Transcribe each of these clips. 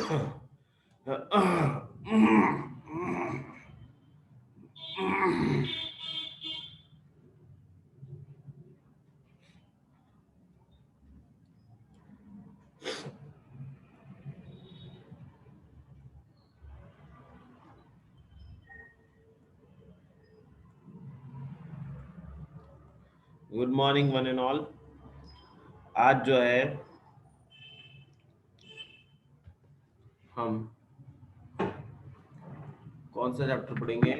Good morning one and all. आज जो है हम कौन सा चैप्टर पढ़ेंगे?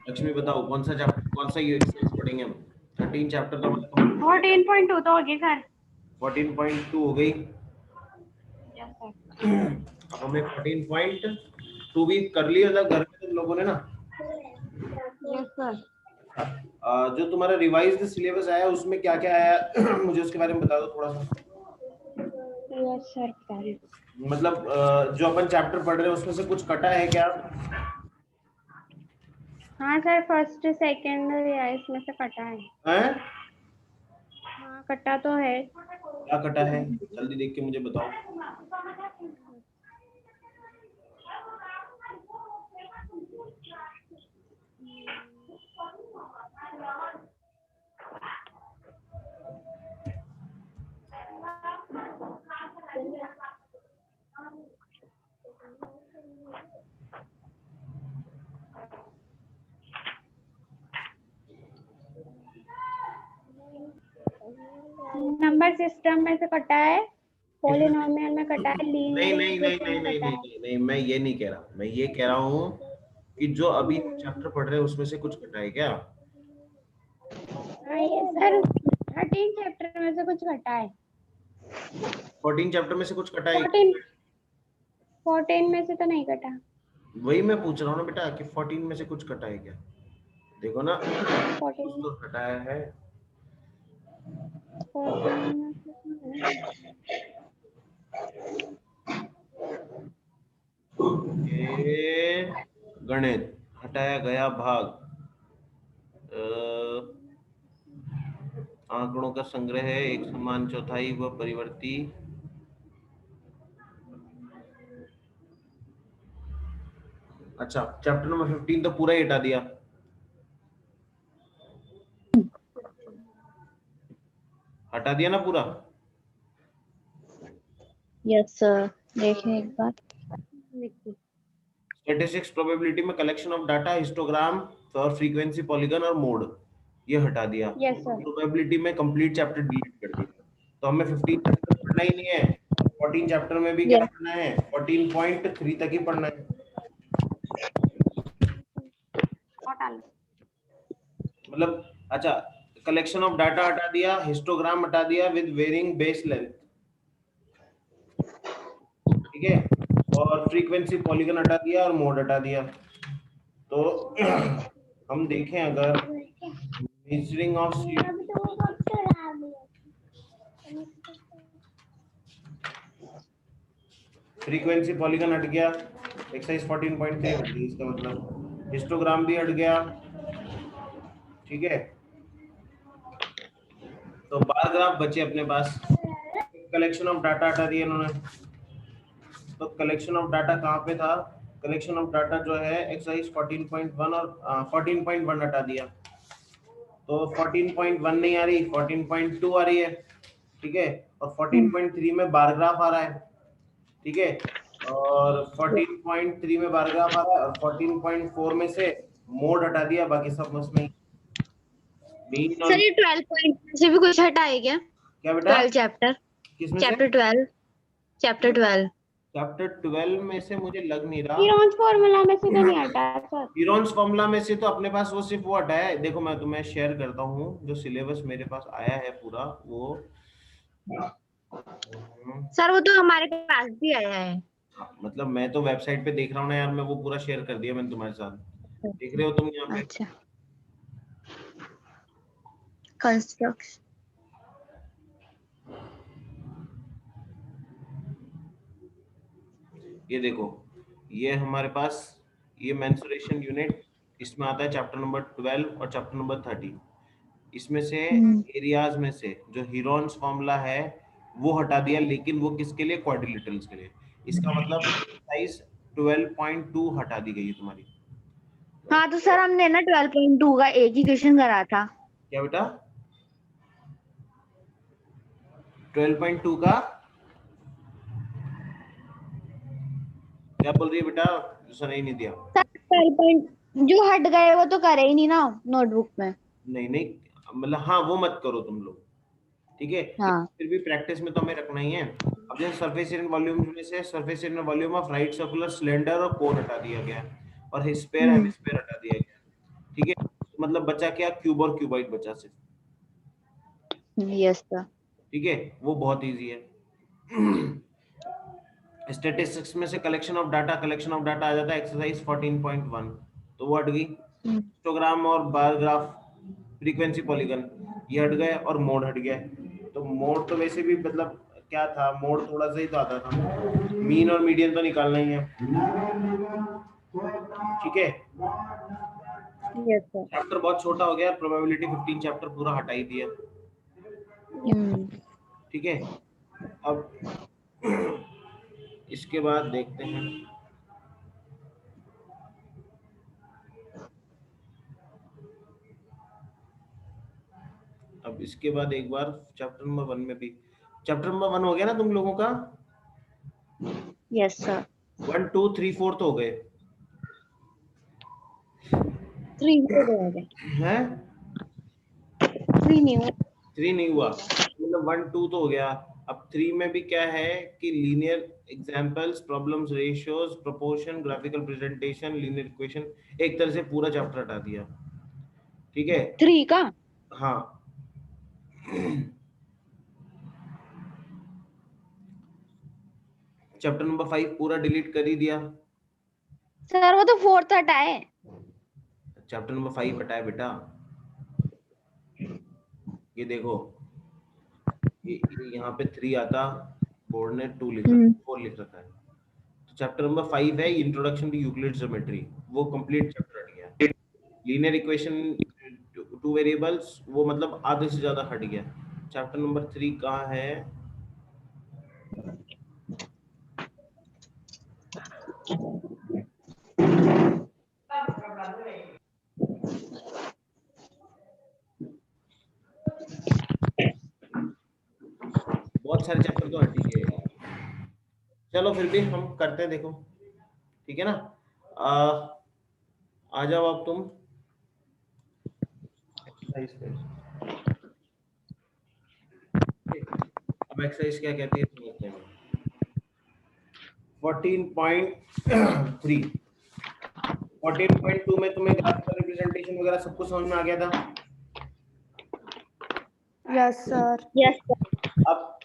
लक्ष्मी बताओ कौन सा चैप्टर, कौन सा ये एक्सरसाइज पढ़ेंगे हम? 13 चैप्टर तो हमारा कंप्लीट हो गया। 14.2 तो होगी सर। 14.2 हो गई। Yes sir. अब हमें 14.2 भी कर लिया था घर में तुम लोगों ने ना। Yes sir. जो तुम्हारा रिवाइज्ड सिलेबस आया उसमें क्या क्या आया मुझे उसके बारे में बता दो थोड़ा सा। यस सर बता रही हूँ। मतलब जो अपन चैप्टर पढ़ रहे हैं उसमें से कुछ कटा है क्या? हाँ सर, फर्स्ट सेकंड या इसमें से कटा है। हैं? हाँ कटा तो है। क्या कटा है जल्दी देख के मुझे बताओ। नंबर सिस्टम में से कटा है, पॉलिनोमियल में कटा है, नहीं लीनियर नहीं नहीं इक्वेशन नहीं में नहीं कटा नहीं है। नहीं नहीं, मैं ये नहीं कह रहा। मैं ये कह रहा हूँ कि जो अभी चैप्टर पढ़ रहे हैं उसमें से कुछ कटा है क्या? हाँ ये सर 13 चैप्टर में से कुछ कटा है। 14 चैप्टर में से कुछ कटा है? 14 में से तो नहीं कटा। वही मैं पूछ रहा हूँ ना बेटा कि 14 में से कुछ कटा है क्या? देखो ना, कुछ 14 तो कटाया है। में से तो नहीं। ये गणित हटाया गया भाग, आंकड़ों का संग्रह है, एक समान चौथाई व परिवर्ती। अच्छा, चैप्टर नंबर 15 तो पूरा ही हटा दिया। हटा दिया ना पूरा? यस सर, देखें एक बार। स्टैटिस्टिक्स प्रोबेबिलिटी में कलेक्शन ऑफ डाटा, हिस्टोग्राम और फ्रीक्वेंसी, पॉलीगन और मोड, ये हटा दिया। Yes sir. प्रोबेबिलिटी में कंप्लीट चैप्टर डिलीट कर दिया। तो हमें 15 चैप्टर पढ़ना ही नहीं है। 14 चैप्टर में भी क्या यस पढ़ना है? 14.3 तक ही पढ़ना है। मतलब अच्छा, कलेक्शन ऑफ डाटा हटा दिया, हिस्टोग्राम हटा दिया विद वेरिंग बेस लेंथ, ठीक है, और फ्रीक्वेंसी, पॉलीगन हटा दिया और मोड हटा दिया। तो हम देखें अगर मेजरिंग ऑफ फ्रीक्वेंसी, पॉलीगन हट गया, एक्सरसाइज 14.3 हट गई, इसका मतलब हिस्टोग्राम भी हट गया, ठीक है। तो बार ग्राफ बचे अपने पास। कलेक्शन ऑफ डाटा हटा दिया इन्होंने। तो कलेक्शन ऑफ डाटा कहाँ पे था? कलेक्शन ऑफ डाटा जो है एक्सरसाइज 14.1 और 14.1 हटा दिया। तो 14.1 नहीं आ रही, 14.2 आ रही है, ठीक है, और 14.3 में बार ग्राफ आ रहा है, ठीक है, और 14.3 में बार ग्राफ आ रहा है, और 14.4 में से मोड हटा दिया, बाकी सब उसमें ही। मीन और सर, ये 12 पॉइंट से भी कुछ हटा है क्या? क्या बेटा? 12 चैप्टर, किसमें से? Chapter 12, chapter 12। चैप्टर 12 में से मुझे लग नहीं रहा। हीरोन्स फॉर्मूला में से तो नहीं हटा सर। हीरोन्स फॉर्मूला में से तो अपने पास वो सिर्फ वो हटाया है। देखो मैं तुम्हें शेयर करता हूँ जो सिलेबस मेरे पास आया है पूरा, वो सर वो तो हमारे पास भी आया है। मतलब मैं तो वेबसाइट पे देख रहा हूँ ना यार, मैं वो पूरा शेयर कर दिया मैंने तुम्हारे साथ, देख रहे हो तुम यहाँ पे। अच्छा, कंस्ट्रक्शन। ये देखो, ये हमारे पास ये मेंसुरेशन यूनिट, इसमें आता है चैप्टर नंबर 12 और चैप्टर नंबर 13। इसमें से एरियाज में से जो हीरोन्स फॉर्मूला है वो हटा दिया, लेकिन वो किसके लिए? क्वाड्रिलेटरल्स के लिए। इसका मतलब एक्सरसाइज 12.2 हटा दी गई है तुम्हारी। हाँ तो सर हमने ना 12.2 का एक ही क्वेश्चन करा था। क्या बेटा? 12.2 का क्या बोल रही है बेटा? सुनाई नहीं दिया। सर 12 जो हट गए वो तो करे ही नहीं ना नोटबुक में। नहीं नहीं, मतलब हाँ वो मत करो तुम लोग, ठीक है, हाँ। फिर भी प्रैक्टिस में तो हमें रखना ही है। अब जैसे सरफेस एरिया वॉल्यूम में से surface area volume of right circular cylinder और कोन हटा दिया गया और हेस्फेयर हेमिस्फेयर हटा दिया गया, ठीक है। मतलब बचा क्या? क्यूब और क्यूबाइड बचा सिर्फ, यस सर। ठीक है, वो बहुत इजी है। स्टैटिस्टिक्स में से कलेक्शन ऑफ डाटा आ जाता है एक्सरसाइज 14.1, तो वो हट गई। हिस्टोग्राम और बार ग्राफ, फ्रीक्वेंसी पॉलीगन, ये हट गए और मोड हट गया। तो मोड तो वैसे भी मतलब क्या था, मोड थोड़ा सा ही तो आता था, मीन और मीडियन तो निकालना ही है, ठीक है। Yes sir. चैप्टर बहुत छोटा हो गया, प्रोबेबिलिटी 15 चैप्टर पूरा हटा ही दिया, ठीक है। अब इसके बाद देखते हैं, अब इसके बाद एक बार चैप्टर नंबर 1 में भी, चैप्टर नंबर 1 हो गया ना तुम लोगों का? Yes sir. 1 2 3 4 तो हो गए 3 हो गए हैं? 3 नहीं हुआ। 3 नहीं हुआ, मतलब 1 2 तो हो गया। अब 3 में भी क्या है कि linear examples, problems, ratios, proportion, graphical presentation, linear equation, एक तरह से पूरा चैप्टर हटा दिया, ठीक है। 3 का। हाँ चैप्टर नंबर 5 पूरा डिलीट कर ही दिया। सर वो तो 4th हटाए। चैप्टर नंबर 5 हटाया बेटा, ये देखो, ये यहाँ पे 3 आता, बोर्ड ने 2 लिख रखा है, 4 लिख रखा है। तो चैप्टर नंबर 5 है इंट्रोडक्शन टू यूक्लिड ज्योमेट्री, वो कंप्लीट चैप्टर हट गया। लीनियर इक्वेशन, टू वेरिएबल्स, वो मतलब आधे से ज्यादा हट गया। चैप्टर नंबर 3 कहाँ है? बहुत सारे चैप्टर तो हट ही गए। चलो फिर भी हम करते हैं, देखो, ठीक है ना। आ जाओ अब तुम एक्सरसाइज पे। अब एक्सरसाइज क्या कहती है समझते हैं। 14.3 14.2 में तुम्हें ग्राफिकल रिप्रेजेंटेशन वगैरह सब कुछ समझ में आ गया था। Yes sir. Yes sir.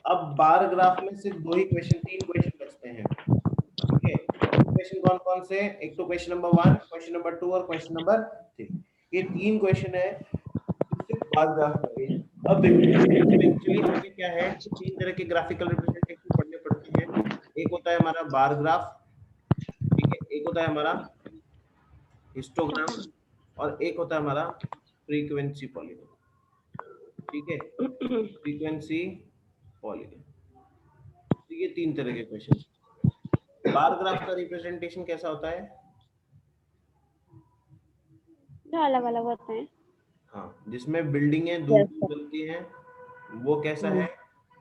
अब बार ग्राफ में सिर्फ 2 ही क्वेश्चन, 3 क्वेश्चन बचते हैं, ठीक है। क्वेश्चन कौन कौन से? एक तो क्वेश्चन नंबर 1, क्वेश्चन नंबर 2 और क्वेश्चन नंबर 3, ये 3 क्वेश्चन है सिर्फ बार ग्राफ के। अब देखो एक्चुअली हमें क्या है, 3 तरह के ग्राफिकल रिप्रेजेंटेशन पढ़ने पड़ते हैं। एक होता है हमारा बार ग्राफ, ठीक है, एक होता है हमारा हिस्टोग्राम और एक होता है हमारा फ्रीक्वेंसी पॉलीगन, ठीक है, फ्रीक्वेंसी पॉलीगन। तो ये 3 तरह के क्वेश्चन। बार ग्राफ का रिप्रेजेंटेशन कैसा होता है? जो अलग अलग होते हैं। हाँ, जिसमें बिल्डिंगें दूर दूर बनती हैं, वो कैसा है?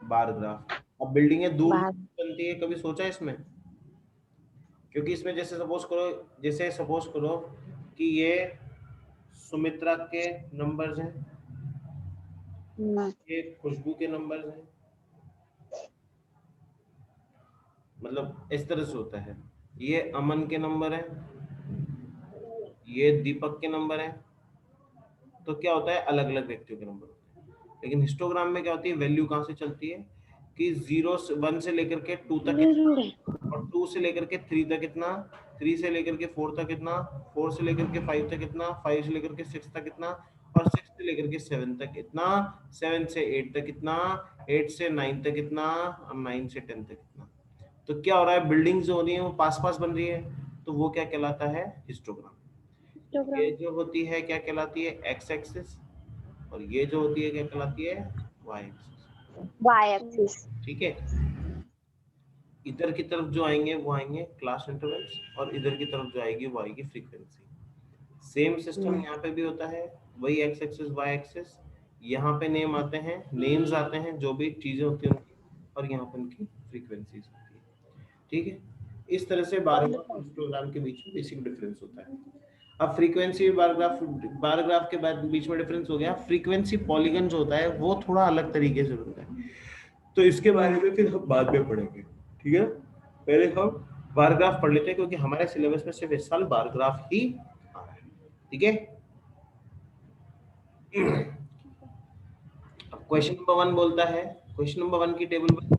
Bar graph. अब बिल्डिंगें दूर दूर बनती है, कभी सोचा इसमें? क्योंकि इसमें जैसे सपोज करो कि ये सुमित्रा के नंबर्स हैं, ये खुशबू के नंबर्स हैं, मतलब इस तरह से होता है। ये अमन के नंबर है, ये दीपक के नंबर है, तो क्या होता है, अलग अलग व्यक्तियों के नंबर होते हैं। लेकिन हिस्टोग्राम में क्या होती है, वैल्यू कहाँ से चलती है कि 1 से लेकर के 2 तक कितना, और 2 से लेकर के 3 तक कितना, 3 से लेकर के 4 तक कितना, 4 से लेकर के 5 तक कितना, 5 से लेकर के 6 तक कितना, और 6 से लेकर के 7 तक कितना, 7 से 8 तक कितना, 8 से 9 तक कितना, और 9 से 10 तक कितना। तो क्या हो रहा है, बिल्डिंग जो हो रही है वो पास पास बन रही है, तो वो क्या कहलाता है, हिस्टोग्राम। ये जो होती है क्या कहलाती है, एक्स एक्सिस, और ये जो होती है क्या कहलाती है, वाई एक्सिस। Y axis. ठीक है, इधर की तरफ जो आएंगे वो आएंगे क्लास इंटरवल्स, और इधर की तरफ जो आएगी वो आएगी फ्रीक्वेंसी। सेम सिस्टम यहाँ पे भी होता है, वही एक्स एक्सिस वाई एक्सिस, यहाँ पे नेम आते हैं, नेम्स आते हैं जो भी चीजें होती हैं उनकी, और यहाँ पे उनकी फ्रीक्वेंसीज होती है। ठीक है, इस तरह से बार ग्राफ और हिस्टोग्राम के बीच में बेसिक डिफरेंस होता है। अब फ्रीक्वेंसी बार ग्राफ के बाद बीच में डिफरेंस हो गया। फ्रीक्वेंसी पॉलीगन जो होता है वो थोड़ा अलग तरीके से बनता है, तो इसके बारे में फिर हम बाद में पढ़ेंगे। ठीक है, पहले हम बार ग्राफ पढ़ लेते हैं क्योंकि हमारे सिलेबस में सिर्फ इस साल बार ग्राफ ही आ रहा है। ठीक है, अब क्वेश्चन नंबर 1 बोलता है, क्वेश्चन नंबर 1 की टेबल पर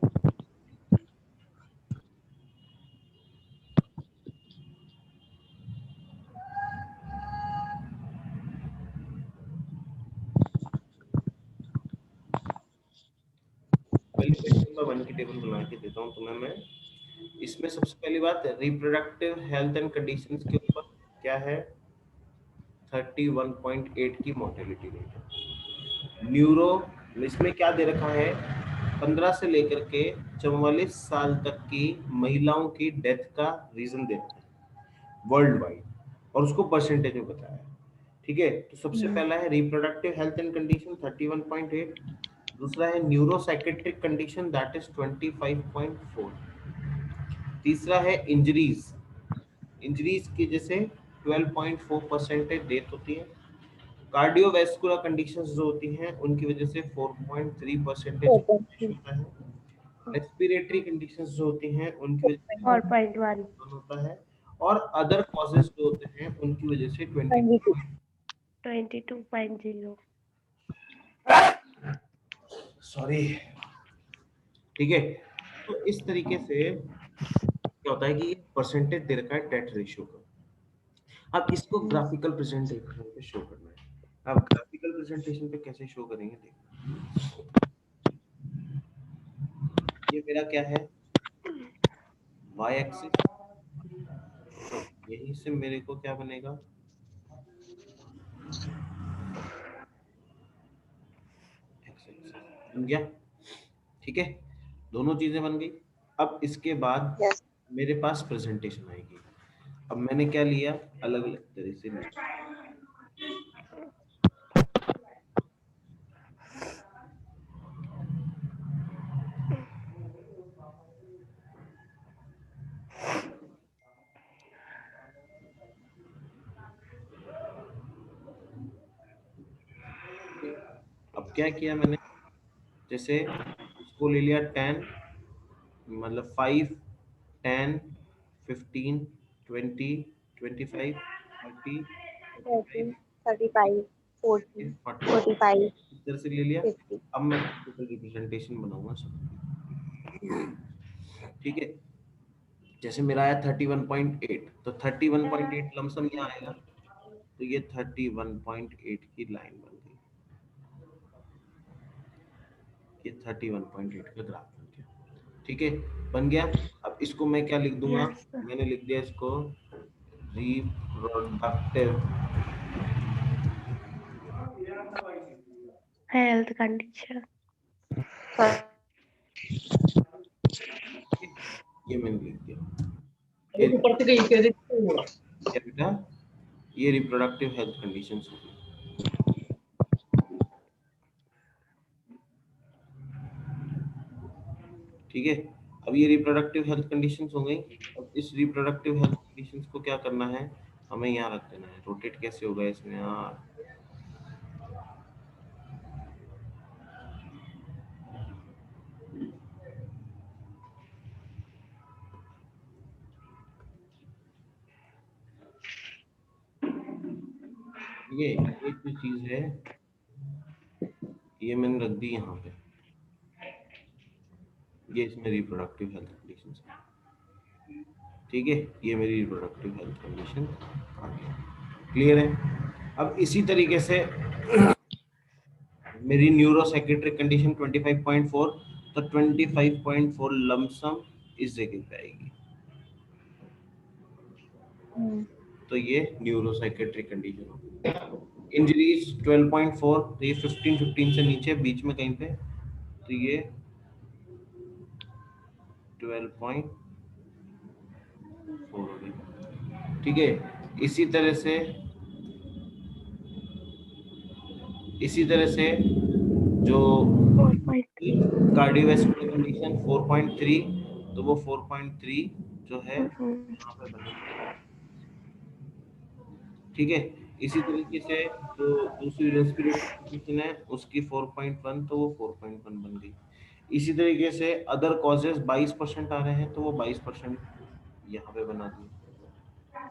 पहले क्वेश्चन नंबर 1 की टेबल बना के देता हूं तुम्हें मैं। इसमें सबसे पहली बात रिप्रोडक्टिव हेल्थ एंड कंडीशंस के ऊपर क्या है, 31.8 की मोर्टेलिटी रेट। न्यूरो इसमें क्या दे रखा है, 15 से लेकर के 44 साल तक की महिलाओं की डेथ का रीजन दे रखा है वर्ल्ड वाइड, और उसको परसेंटेज में बताया है। ठीक है, तो सबसे पहला है रिप्रोडक्टिव हेल्थ एंड कंडीशन 31.8, दूसरा है न्यूरोसाइकेट्रिक कंडीशन दैट इज 25.4, तीसरा है इंजरीज, इंजरीज की जैसे 12.4% डेथ होती है, कार्डियोवैस्कुलर कंडीशंस जो होती हैं उनकी वजह से 4.3% होता है, रेस्पिरेटरी कंडीशंस जो होती हैं उनकी वजह से 4.1 होता है, और अदर कॉजेस जो होते हैं उनकी वजह से 22.0। सॉरी। ठीक है, तो इस तरीके से क्या होता है कि परसेंटेज दे रखा है डेथ रेशियो का। अब इसको ग्राफिकल प्रेजेंटेशन पे शो करना है। अब ग्राफिकल प्रेजेंटेशन पे कैसे शो करेंगे, देखो ये मेरा क्या है, y एक्सिस, यहीं से मेरे को क्या बनेगा, x एक्सिस बन गया। ठीक है, दोनों चीजें बन गई। अब इसके बाद मेरे पास प्रेजेंटेशन आएगी। अब मैंने क्या लिया, अलग अलग तरह से लिया। अब क्या किया मैंने, जैसे इसको ले लिया 10, मतलब 5, 10, 15, 20, 25, 30, 30, 35, 35, 40, 40, 45, इस तरह से ले लिया। 50। अब मैं टोटल रिप्रेजेंटेशन बनाऊंगा सब। ठीक है, जैसे मेरा आया 31.8, तो 31.8 लमसम यहाँ आएगा, तो ये 31.8 की लाइन बन गई, ये 31.8 का ग्राफ बन गया। ठीक है, बन गया। अब इसको मैं क्या लिख दूंगा, मैंने लिख दिया इसको रिप्रोडक्टिव हेल्थ कंडीशन। ये मैंने लिख दिया। क्या बेटा, ये रिप्रोडक्टिव हेल्थ कंडीशंस हो गई। ठीक है, अब ये रिप्रोडक्टिव हेल्थ कंडीशंस हो गई। अब इस रिप्रोडक्टिव हेल्थ कंडीशंस को क्या करना है, हमें यहाँ रख देना है। रोटेट कैसे होगा इसमें यार, ये एक जो चीज है ये मैंने रख दी यहाँ पे, ये इसमें रिप्रोडक्टिव हेल्थ कंडीशंस है। ठीक है, ये मेरी रिप्रोडक्टिव हेल्थ कंडीशन आ गया। क्लियर है। अब इसी तरीके से मेरी न्यूरोसाइकेट्रिक कंडीशन 25.4, तो 25.4 लमसम इस जगह पे आएगी, तो ये न्यूरोसाइकेट्रिक कंडीशन होगी। इंजरीज 12.4, तो ये 15 से नीचे बीच में कहीं पे। तो ये 12.4 हो गई। ठीक है, इसी तरह से जो कार्डियोवैस्कुलर कंडीशन 4.3, तो वो 4.3 जो है यहाँ पे बनेगा। ठीक है, इसी तरीके से जो दूसरी रेस्पिरेटरी कंडीशन है उसकी 4.1, तो वो 4.1 बन गई। इसी तरीके से अदर कॉजेज 22% आ रहे हैं, तो वो 22% यहाँ पे बना दिए।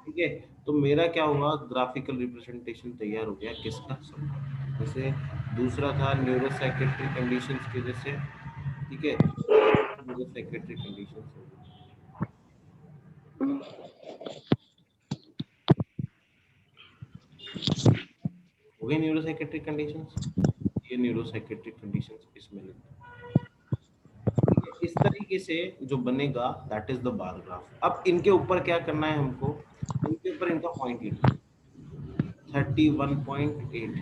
ठीक है, तो मेरा क्या हुआ, ग्राफिकल रिप्रेजेंटेशन तैयार हो गया किसका, सबका। जैसे दूसरा था न्यूरोसाइकेट्रिक कंडीशंस की वजह से। ठीक है, न्यूरोसाइकेट्रिक कंडीशंस हो गई, न्यूरोसाइकेट्रिक कंडीशंस, ये न्यूरोसाइकेट्रिक कंडीशंस इसमें लिखते हैं। ठीक है, इस तरीके से जो बनेगा that is the bar graph. अब इनके ऊपर क्या करना है हमको, इनके ऊपर इनका पॉइंट लिखना है 31.8।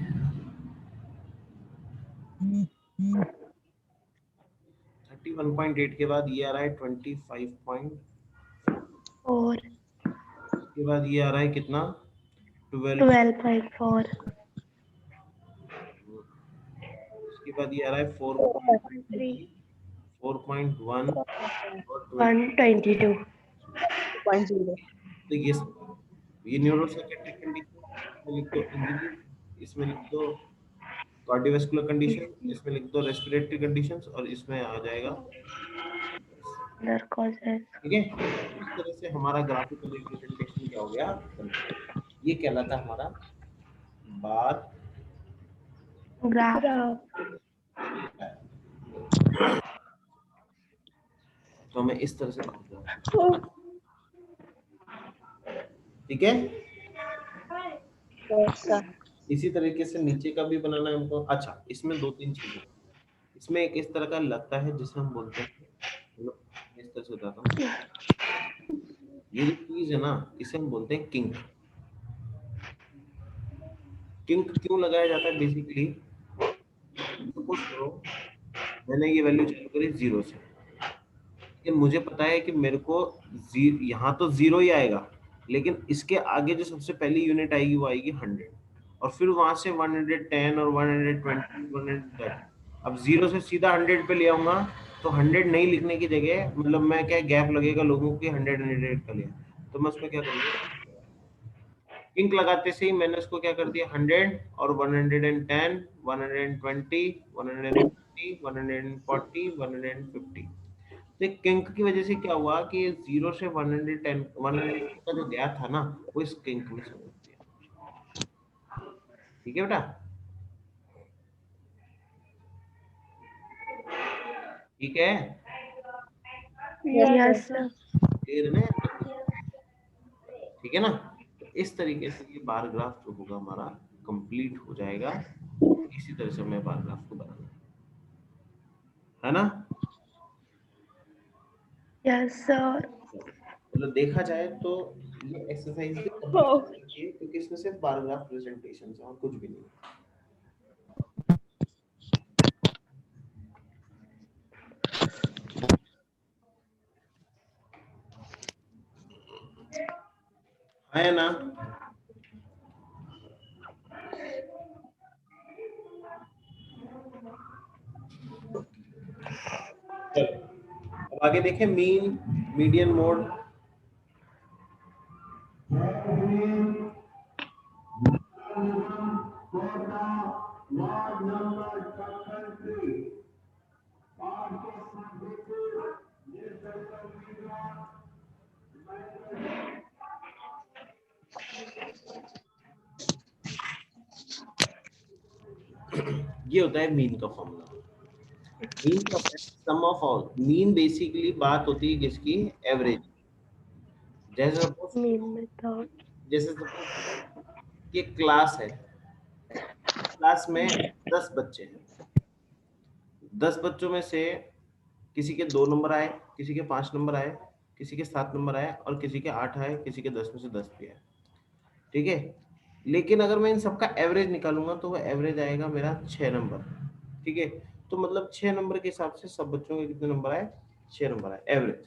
31.8 के बाद ये आ रहा है 25.4, और उसके बाद ये आ रहा है कितना 12, 12.4 उसके बाद ये आ रहा है 4.3, 4.1 और 122 0.0 तो ये न्यूरोसाइकेट्रिक कंडीशन, इसमें लिख दो इंजरी, इसमें लिख दो कार्डियोवैस्कुलर कंडीशन, इसमें लिख दो रेस्पिरेटरी कंडीशंस, और इसमें आ जाएगा। Other causes. ठीक है, इस तरह से हमारा ग्राफिकल रिप्रेजेंटेशन क्या हो गया, ये कहलाता है हमारा बार ग्राफ। तो हमें इस तरह से बात। ठीक है, इसी तरीके से नीचे का भी बनाना है हमको। अच्छा, इसमें 2-3 चीजें, इसमें एक इस तरह का लगता है जिसे हम बोलते हैं, चलो इस तरह से बताता हूँ। ये जो चीज है ना, इसे हम बोलते हैं किंक। किंक क्यों लगाया जाता है, बेसिकली सपोज करो मैंने ये वैल्यू चालू करी 0 से, लेकिन मुझे पता है कि मेरे को यहाँ तो 0 ही आएगा, लेकिन इसके आगे जो सबसे पहली यूनिट आएगी वो आएगी 100, और फिर वहां से 110 और 120, 130। अब 0 से सीधा 100 पे ले आऊंगा, तो 100 नहीं लिखने की जगह, मतलब मैं क्या गैप लगेगा लोगों की 100 100 का लिया, तो मैं उसमें क्या करूंगा, किंक लगाते से ही मैंने उसको क्या कर दिया 100 और 110, 120, 130, 140, 150। तो एक किंक की वजह से क्या हुआ कि 0 से 110 110 का जो गैप था ना, वो इस किंक में समझ दिया। ठीक है बेटा, ठीक है, यस सर। क्लियर है ना? ठीक है ना, तो इस तरीके से ये बार ग्राफ जो होगा हमारा कंप्लीट हो जाएगा। इसी तरह से हमें बार ग्राफ को बनाना है ना। Yes sir. मतलब देखा जाए तो ये एक्सरसाइज भी कंप्लीट कीजिए, क्योंकि इसमें सिर्फ बार ग्राफ प्रेजेंटेशन है और कुछ भी नहीं। है ना, चलो अब आगे देखें, मीन, मीडियन, मोड। ये होता है मीन का फॉर्मूला। मीन का सम ऑफ ऑल, मीन बेसिकली बात होती है किसकी, एवरेज। जैसे सपोज मीन मेथड। जैसे सपोज ये क्लास है, क्लास में 10 बच्चे हैं, 10 बच्चों में से किसी के 2 नंबर आए, किसी के 5 नंबर आए, किसी के 7 नंबर आए, और किसी के 8 आए, किसी के 10 में से 10 भी आए। ठीक है, लेकिन अगर मैं इन सबका एवरेज निकालूंगा तो वो एवरेज आएगा मेरा 6 नंबर। ठीक है, तो मतलब 6 नंबर के हिसाब से सब बच्चों के कितने नंबर आए, 6 नंबर आए एवरेज।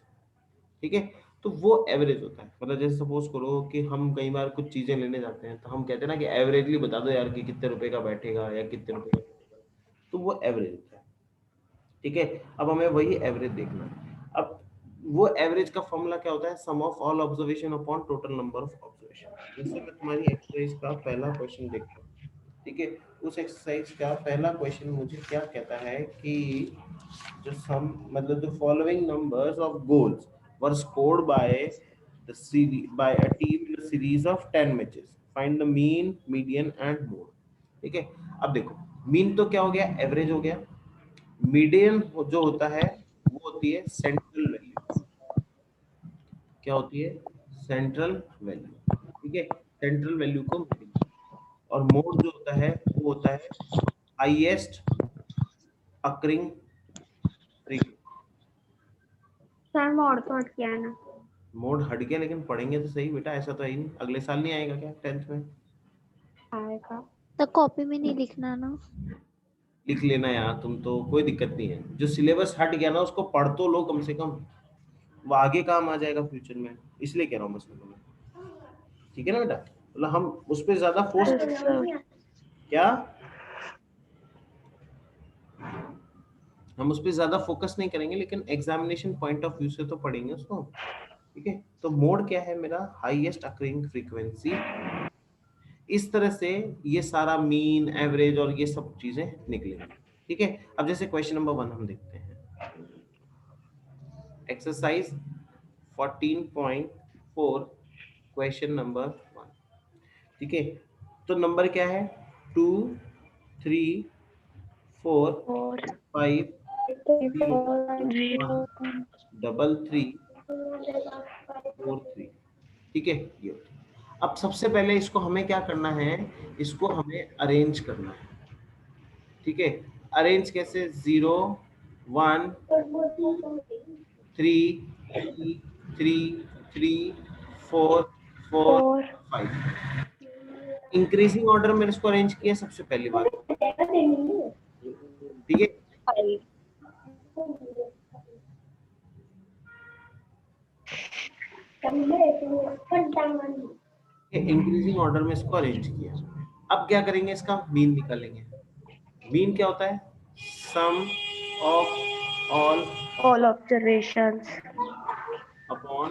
ठीक है, तो वो एवरेज होता है। मतलब जैसे सपोज करो कि हम कई बार कुछ चीजें लेने जाते हैं तो हम कहते हैं ना कि एवरेजली बता दो यार कि कितने रुपए का बैठेगा या कितने रुपए का बैठेगा, तो वो एवरेज होता है। ठीक है, अब हमें वही एवरेज देखना है। अब वो एवरेज का फॉर्मूला क्या होता है, sum of all observation upon total number of observation. जैसे मैं तुम्हारी एक्सरसाइज का पहला क्वेश्चन देखता हूँ। ठीक है, उस एक्सरसाइज का पहला क्वेश्चन मुझे क्या कहता है कि जो सम मतलब the following numbers of goals were scored by the series by a team in a series of 10 matches, find the mean median and mode. ठीक है, अब देखो मीन तो क्या हो गया, एवरेज हो गया। मीडियन जो होता है वो होती है सेंट्रल वैल्यू। क्या होती है, सेंट्रल वैल्यू। ठीक है, सेंट्रल वैल्यू को मीडियन। और मोड जो होता है वो होता है highest occurring frequency. Sir mode तो हट गया ना। मोड हट गया, लेकिन पढ़ेंगे तो सही बेटा, ऐसा तो है ही नहीं, अगले साल नहीं आएगा क्या 10th में? आएगा। तो कॉपी में नहीं लिखना ना। लिख लेना यार तुम, तो कोई दिक्कत नहीं है। जो सिलेबस हट गया ना उसको पढ़ तो लो कम से कम, वो आगे काम आ जाएगा फ्यूचर में, इसलिए कह रहा हूँ बस मैं तुम्हें। ठीक है ना बेटा, मतलब हम उस पर ज्यादा फोर्स Yes, sir. क्या, हम उस पर ज्यादा फोकस नहीं करेंगे, लेकिन एग्जामिनेशन पॉइंट ऑफ व्यू से तो पढ़ेंगे उसको। ठीक है, तो मोड क्या है मेरा, हाईएस्ट अकरिंग फ्रीक्वेंसी। इस तरह से ये सारा मीन एवरेज और ये सब चीजें निकलेंगी। ठीक है, अब जैसे क्वेश्चन नंबर 1 हम देखते हैं, एक्सरसाइज 14.4 क्वेश्चन नंबर 1। ठीक है, तो नंबर क्या है, 2 3 4 4, 5 0 1 0, डबल 3 4 3। ठीक है, ये होता है। अब सबसे पहले इसको हमें क्या करना है, इसको हमें अरेंज करना है। ठीक है, अरेंज कैसे, 0 1 2 3 3 3 3 4 4 4, 5। इंक्रीजिंग ऑर्डर में इसको अरेंज किया सबसे पहली बात। ठीक है, इंक्रीजिंग ऑर्डर में इसको अरेंज किया। अब क्या करेंगे, इसका मीन निकालेंगे। मीन क्या होता है, sum of all all observations, upon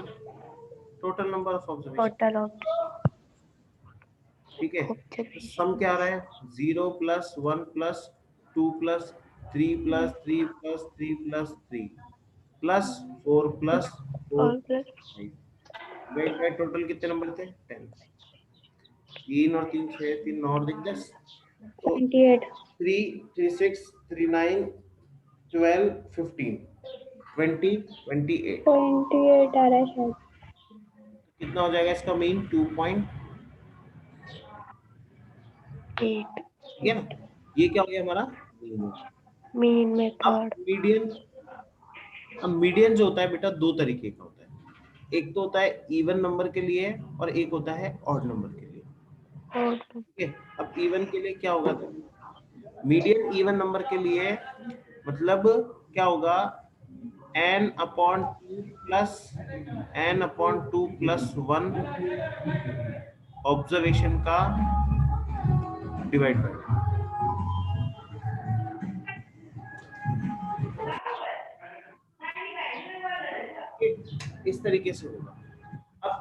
total number of observation. total of ठीक है, तो सम observations, क्या आ रहा है, 0 plus 1 plus 2 plus 3 plus 3 plus 3 plus 3 plus 4 plus 4 all plus 5 divide by total कितने नंबर थे, 10। 3 और 3 6, 3 9 और 10। तो 28। 3 3 6 3 9 12 15 20 28। 28 आ रहा है शायद। कितना हो जाएगा इसका मीन, 2.8। 8. ठीक है ना, ये क्या हो गया हमारा मीन। Mean अब method, मीडियन, अब मीडियन जो होता है बेटा दो तरीके का होता है। एक तो होता है इवन नंबर के लिए और एक होता है ऑड नंबर के लिए। all ठीक है, अब इवन के लिए क्या होगा, मीडियन इवन नंबर के लिए मतलब क्या होगा, n upon 2 plus n upon 2 plus 1 observation का डिवाइड बाय। इस तरीके से होगा। अब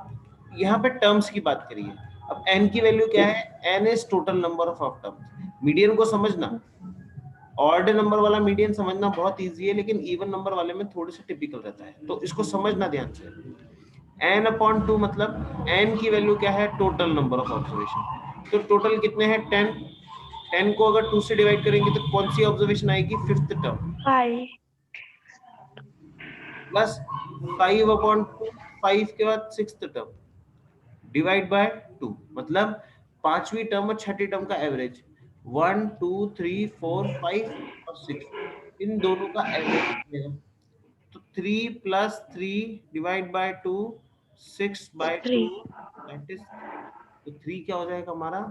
यहाँ पे टर्म्स की बात करिए। अब n की वैल्यू क्या है, n is total number of terms. Median को समझना, ऑड नंबर वाला मीडियन समझना बहुत इजी है, लेकिन इवन नंबर वाले में थोड़े से टिपिकल रहता है, तो इसको समझना ध्यान से। n अपॉन 2 मतलब n की वैल्यू क्या है, टोटल नंबर ऑफ ऑब्जर्वेशन। तो टोटल कितने हैं, 10। 10 को अगर 2 से डिवाइड करेंगे तो कौन सी ऑब्जर्वेशन आएगी, 5th टर्म। 5, प्लस 5 अपॉन 2, 5 के बाद 6th टर्म डिवाइड बाय 2, मतलब पांचवी टर्म और छठी टर्म का एवरेज। 1 2 3 4 5 और 6, इन दोनों का एवरेज निकलेगा। तो 3 plus 3 divide by 2, 6 by 2 3, that is 3। तो 3 क्या हो जाएगा हमारा,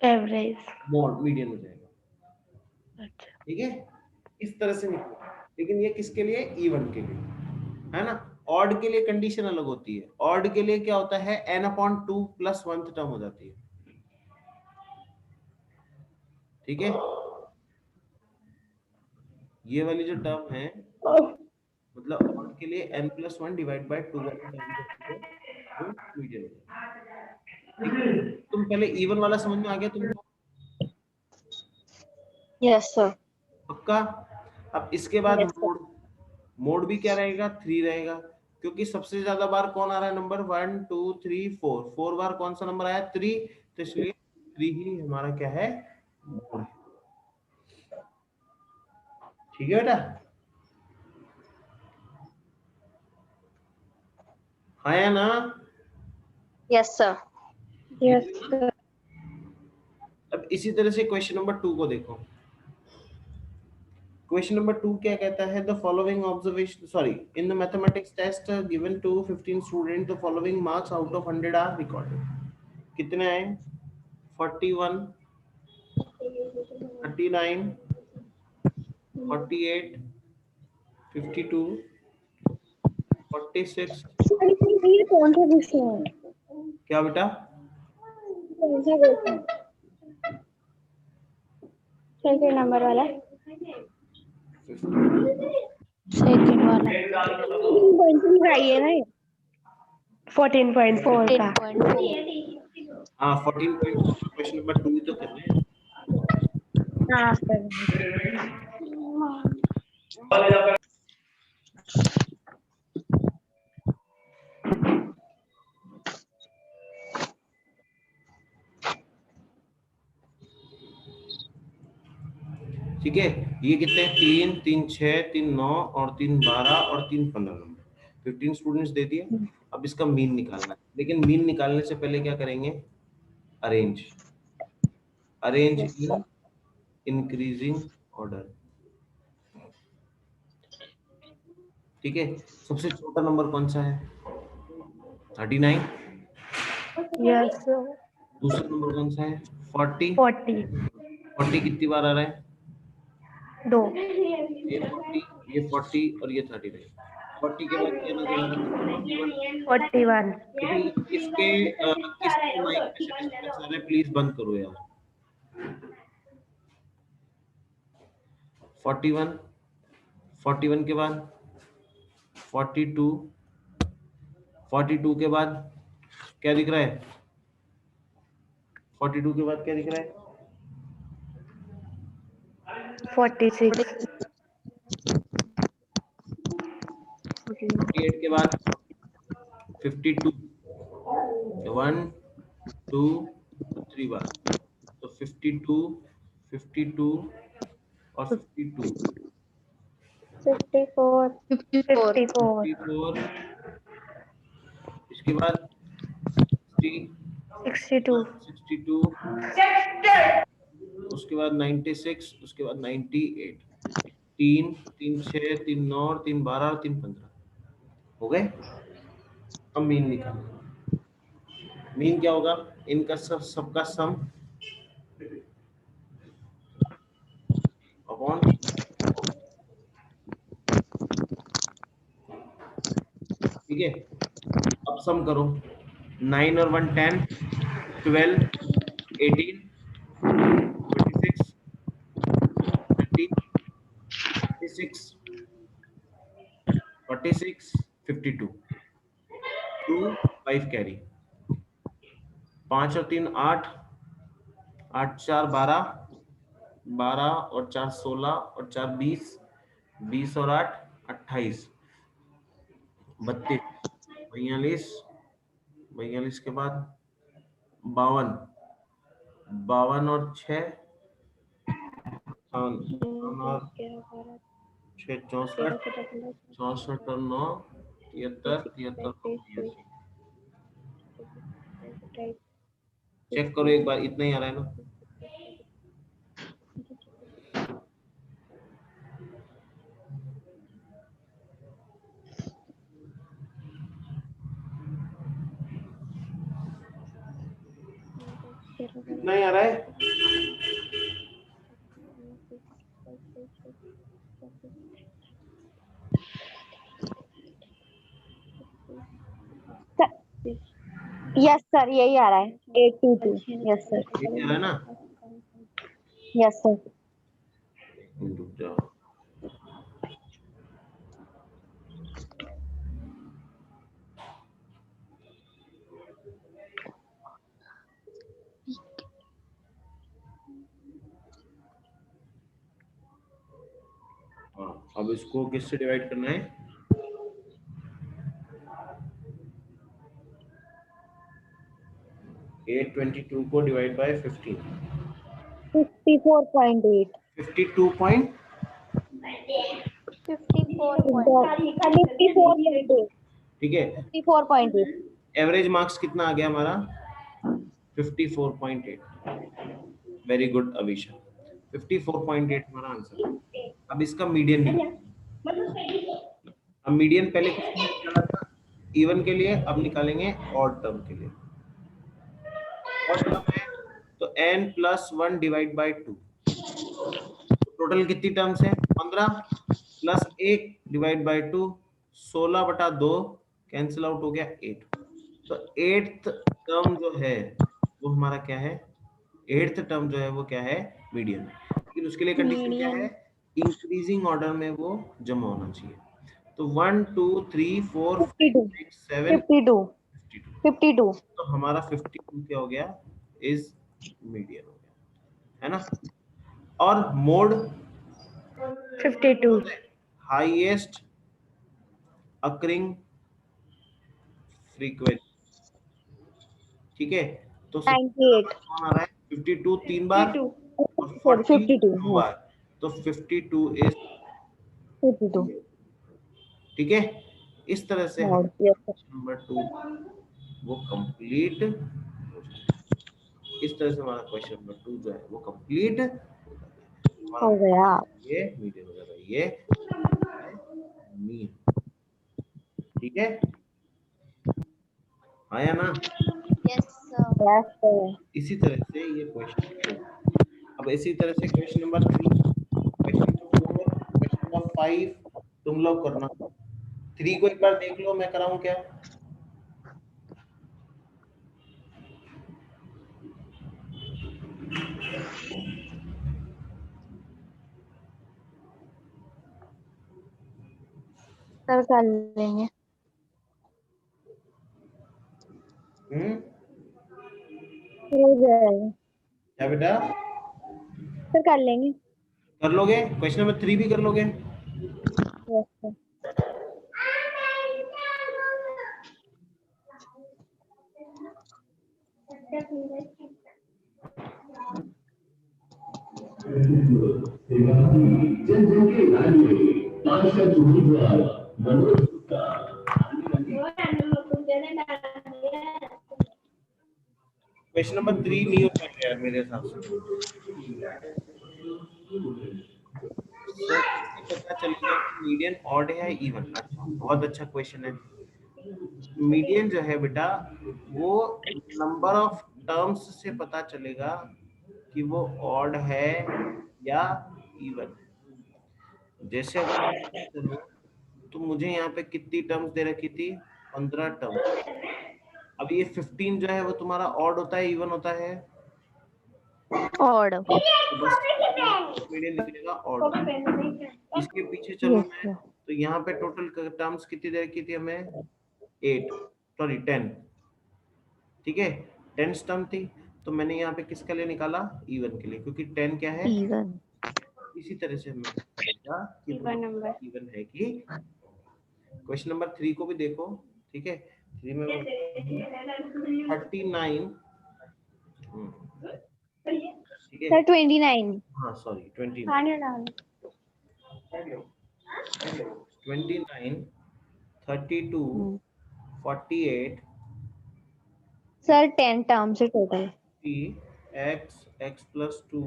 average, मोड मीडियन हो जाएगा। अच्छा, ठीक है, इस तरह से निकला। लेकिन ये किसके लिए, इवन के लिए, है ना। ऑड के लिए कंडीशन अलग होती है। ऑड के लिए क्या होता है, n/2 प्लस 1th टर्म हो जाती है, ठीक है। ये वाली जो टर्म है, मतलब ऑड के लिए n+1 डिवाइड बाय 2 वाली टर्म जो होती है वो मीडियन हो जाती है, ठीक है। तुम पहले इवन वाला समझ में आ गया तुमको, यस सर। पक्का। अब इसके बाद यस सर। मोड, मोड भी क्या रहेगा, 3 रहेगा, क्योंकि सबसे ज्यादा बार कौन आ रहा है, नंबर 1 2 3 4, 4 बार कौन सा नंबर आया, 3, तो इसलिए 3 ही हमारा क्या है, मोड है, ठीक है बेटा, हाँ या ना। Yes sir. Yes sir. अब इसी तरह से क्वेश्चन नंबर 2 को देखो। क्वेश्चन नंबर 2 क्या कहता है, the following observation, sorry, in the mathematics test given to 15 student, the following marks out of 100 are recorded. कितने आए, 41, 39, 48, 52, 46। ये कौन सा क्वेश्चन है? क्या बेटा, कौन सा क्वेश्चन? सेकंड नंबर वाला। 52, सेकंड वाला। 14.2 का ये है। 14.4 का। 14.4। हाँ 14.4 क्वेश्चन नंबर 2 ही तो कर रहे हैं। हाँ सर। ठीक है, ये कितने, 3 3 6 3 9 और 3 12 और 3 15 नंबर, 15 स्टूडेंट्स दे दिए। अब इसका मीन निकालना है, लेकिन मीन निकालने से पहले क्या करेंगे, arrange, arrange yes in sir. Increasing order, ठीक है। सबसे छोटा नंबर कौन सा है, 39। Yes sir. दूसरा नंबर कौन सा है, 40। 40, 40 कितनी बार आ रहा है, 2। ये 40, ये 40 और ये 39। 40 के बाद क्या नजर आ रहा है, 41। 41, बेटा ये किसके माइक में से डिस्टर्बेंस आ रहा है, प्लीज बंद करो यार। 41, 41 के बाद 42, 42 के बाद क्या दिख रहा है, 42 के बाद क्या दिख रहा है, 46, 48 के बाद 52, 1 2 3 बार, तो 52, 52 और 52, 54, 54। 54, 54, इसके बाद 60, 62, 62, उसके बाद 96, उसके बाद 98, 3 3 6 3 9 और 3 12 और 3 15 हो गए। अब मीन निकालो, मीन क्या होगा, इनका सबका सम अपॉन, ठीक है। अब सम करो, 9 और 1 10, 12, 18, 26, 30, 36, 46, 52, 2 5 कैरी, 5 और 3 8, 8 4 12, 12 और 4 16 और 4 20, 20 और 8 28, 32, 42, 42 के बाद 52, 52 और 6 और 6 64, 64 और 9 73, 73 और 82। चेक करो एक बार, इतना ही आ रहा है ना। इतना ही आ रहा है। यस सर, यही आ रहा है 822। यस सर, ये क्या है ना? Yes sir. रुक जाओ। हाँ, अब इसको किससे डिवाइड करना है? एट 22 को डिवाइड बाय 15, 54.8। 52.8। 54.8। ठीक है, 54.8। एवरेज मार्क्स कितना आ गया हमारा? 54.8। वेरी गुड अभिषेक, 54.8 हमारा आंसर। अब इसका मीडियन निकालेंगे। अब मीडियन पहले किसके लिए निकाला था? इवन के लिए। अब निकालेंगे ऑड टर्म के लिए। ऑड टर्म है तो n plus 1 divide by 2। Total कितनी टर्म्स है? 15 plus 1 divide by 2, 16/2 cancel out हो गया 8। तो 8th टर्म जो है वो हमारा क्या है? 8th टर्म जो है वो क्या है? मीडियन। लेकिन उसके लिए कंडीशन क्या है? इंक्रीजिंग ऑर्डर में वो जमा होना चाहिए। तो 1 2 3 4 5 6 7 52। 52। तो हमारा 52 क्या हो गया? इज मीडियन हो गया, है ना? और मोड 52। Highest occurring frequency. ठीक है, तो 98। कौन आ रहा है? 52 3 बार और 40 52। 2 बार, तो 52 इज 52 ठीक है। इस तरह से मोड। यस सर, नंबर 2 वो कंप्लीट हो जाता है। इस तरह से हमारा क्वेश्चन नंबर 2 जो है वो कंप्लीट हमारा हो गया। ये मीडियन हो जाता है, ये मीन। ठीक है, आया ना? Yes sir. इसी तरह से ये क्वेश्चन। अब इसी तरह से question number 3, question number 4, question number 5 तुम लोग करना। 3 को एक बार देख लो, मैं कराऊं क्या? सर कर लेंगे। हो जाएगा क्या बेटा? सर, कर लेंगे। कर लोगे? क्वेश्चन नंबर 3 भी कर लोगे? Yes sir. क्वेश्चन नंबर 3 नहीं हो पाएगा यार मेरे हिसाब से। सर कैसे पता चलेगा कि मीडियन ऑड है या इवन? अच्छा, बहुत अच्छा क्वेश्चन है। मीडियन जो है बेटा वो नंबर ऑफ टर्म्स से पता चलेगा कि वो ऑड है या इवन। जैसे अगर मैं बात करूं तो मुझे यहाँ पे कितनी टर्म्स दे रखी थी? 15 टर्म। अब ये 15 जो है वो तुम्हारा ऑड होता है इवन होता है? ऑड। तो बस मीडियन निकलेगा ऑड। इसके पीछे चलूं यस मैं सर। तो यहाँ पे टोटल टर्म्स कितनी दे रखी थी हमें? 8 सॉरी 10। ठीक है, 10 टर्म थी, तो मैंने यहाँ पे किसके लिए निकाला? इवन के लिए, क्योंकि 10 क्या है? इवन। इसी तरह से हमें पता चलेगा कि इवन नंबर। इवन है कि। क्वेश्चन नंबर 3 को भी देखो। ठीक है, 3 में 39। ठीक है, सर 29। हाँ सॉरी 29। खाने डाल 29 32 48 सर 10 टर्म्स है टोटल। x x plus 2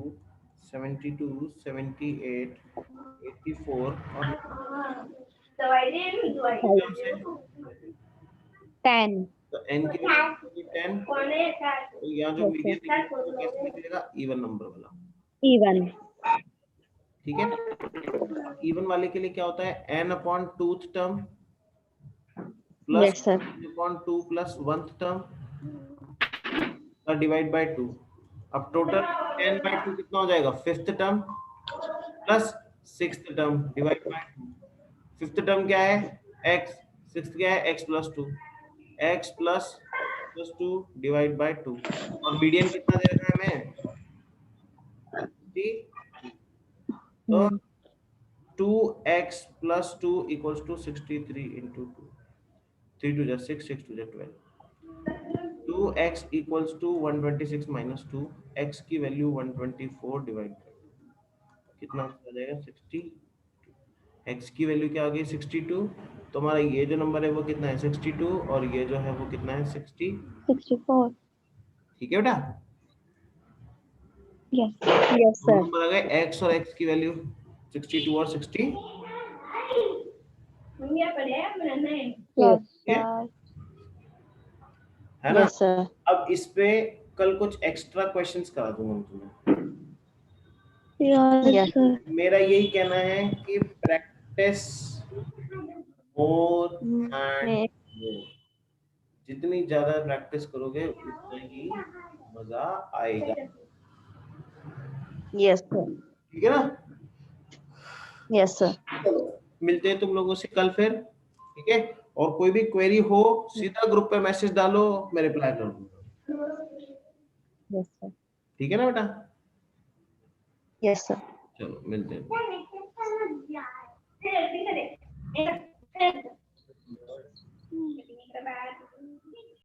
72 78 84 और 10 10। तो n की वैल्यू 10। तो यहाँ जो यस मीडियन सर। निकलेगा वो कैसे निकलेगा? इवन नंबर वाला। इवन। ठीक है। इवन वाले के लिए क्या होता है, n upon tooth term plus Yes, sir. Upon 2 plus 1th term का डिवाइड बाय 2। अब टोटल 10 बाय 2 कितना हो जाएगा, 5th term plus 6th term divide by 2। 5th term क्या है x, 6th क्या है x plus 2, x plus 2 divide by 2। और मीडियन कितना दे रखा है हमें, 63। तो 2x plus 2 equals to 63 into 2, 3 to the 6, 6 to the 12। 2x equals to 126 minus 2, x की वैल्यू 124 डिवाइड कितना आ जाएगा 60, x की वैल्यू क्या आ गई 62। तुम्हारा ये जो नंबर है वो कितना है 62 और ये जो है वो कितना है 60। 64. ठीक है बेटा, Yes. Yes, दो sir. नंबर आ गए x और x की वैल्यू 62 और 60। Yes, ये sir. है ना। Yes, sir. अब इस पे कल कुछ एक्स्ट्रा क्वेश्चंस करा दूंगा मैं तुम्हें। Yes, sir. मेरा यही कहना है कि प्रैक्टिस मोर एंड May- मोर, जितनी ज्यादा प्रैक्टिस करोगे उतना ही मजा आएगा। Yes, sir. ठीक है ना, Yes, sir. मिलते हैं तुम लोगों से कल फिर। ठीक है, और कोई भी क्वेरी हो सीधा ग्रुप पे मैसेज डालो, मैं रिप्लाई कर दूंगा। Yes, sir. ठीक है ना बेटा, Yes, sir. चलो मिलते हैं।